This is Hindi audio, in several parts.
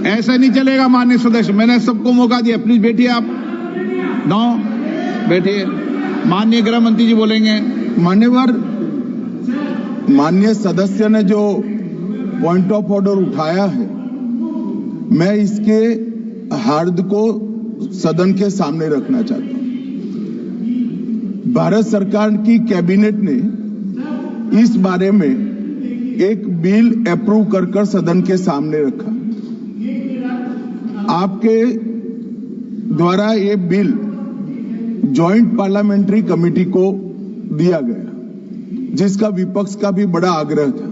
ऐसा नहीं चलेगा माननीय सदस्य। मैंने सबको मौका दिया, प्लीज बैठिए आप। बैठिए। माननीय गृह मंत्री जी बोलेंगे। मान्यवर, माननीय सदस्य ने जो पॉइंट ऑफ ऑर्डर उठाया है, मैं इसके हार्द को सदन के सामने रखना चाहता हूं। भारत सरकार की कैबिनेट ने इस बारे में एक बिल अप्रूव कर सदन के सामने रखा। आपके द्वारा ये बिल जॉइंट पार्लियामेंट्री कमेटी को दिया गया, जिसका विपक्ष का भी बड़ा आग्रह था।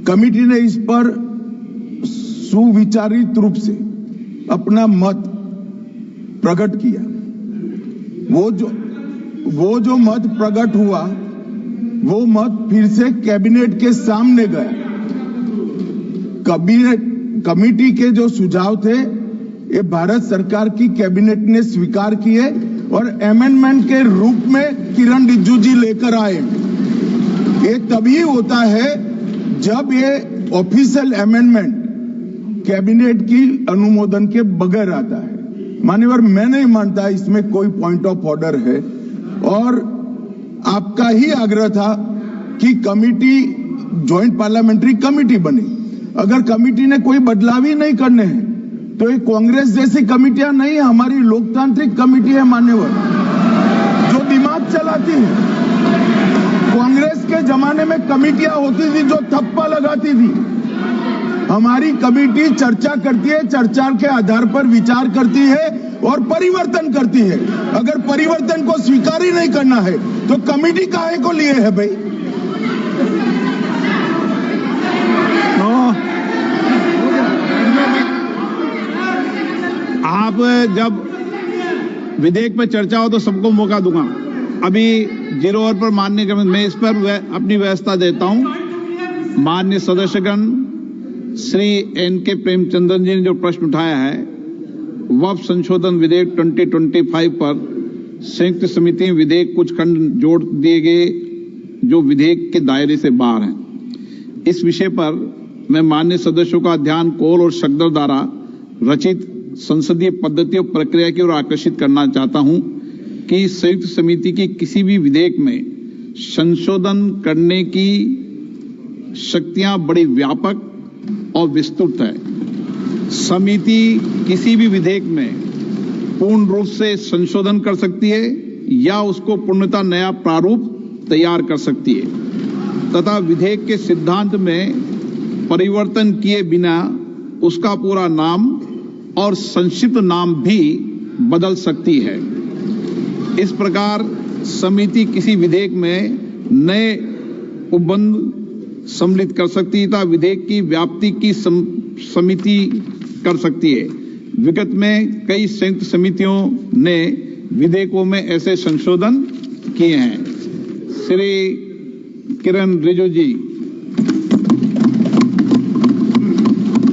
कमेटी ने इस पर सुविचारित रूप से अपना मत प्रकट किया। वो जो मत प्रकट हुआ, वो मत फिर से कैबिनेट के सामने गया। कमेटी के जो सुझाव थे, ये भारत सरकार की कैबिनेट ने स्वीकार किए और अमेंडमेंट के रूप में किरण रिजिजू जी लेकर आए। ये तभी होता है जब ये ऑफिशियल अमेंडमेंट कैबिनेट की अनुमोदन के बगैर आता है। मान्यवर, मैं नहीं मानता इसमें कोई पॉइंट ऑफ ऑर्डर है, और आपका ही आग्रह था कि कमेटी जॉइंट पार्लियामेंट्री कमेटी बने। अगर कमेटी ने कोई बदलाव ही नहीं करने हैं तो ये कांग्रेस जैसी कमेटियां नहीं, हमारी लोकतांत्रिक कमेटी है मान्यवर, जो दिमाग चलाती है। कांग्रेस के जमाने में कमेटियां होती थी जो थप्पा लगाती थी। हमारी कमेटी चर्चा करती है, चर्चा के आधार पर विचार करती है और परिवर्तन करती है। अगर परिवर्तन को स्वीकार ही नहीं करना है तो कमेटी काहे को लिए है भाई? आप जब विधेयक पर चर्चा हो तो सबको मौका दूंगा। अभी 0 ओवर पर माननीय मैं इस पर अपनी व्यवस्था देता हूं। माननीय सदस्यगण श्री एन.के. प्रेमचंद्रन जी ने जो प्रश्न उठाया है, वक्फ संशोधन विधेयक 2025 पर संयुक्त समिति में विधेयक कुछ खंड जोड़ दिए गए जो विधेयक के दायरे से बाहर हैं। इस विषय पर मैं माननीय सदस्यों का ध्यान कोल और शकदर द्वारा रचित संसदीय पद्धति और प्रक्रिया की ओर आकर्षित करना चाहता हूं कि संयुक्त समिति की किसी भी विधेयक में संशोधन करने की शक्तियां बड़ी व्यापक और विस्तृत है। समिति किसी भी विधेयक में पूर्ण रूप से संशोधन कर सकती है या उसको पूर्णतः नया प्रारूप तैयार कर सकती है तथा विधेयक के सिद्धांत में परिवर्तन किए बिना उसका पूरा नाम और संक्षिप्त नाम भी बदल सकती है। इस प्रकार समिति किसी विधेयक में नए उपबंध सम्मिलित कर सकती है तथा विधेयक की व्याप्ति की समिति कर सकती है। विगत में कई संयुक्त समितियों ने विधेयकों में ऐसे संशोधन किए हैं। श्री किरण रिजिजू जी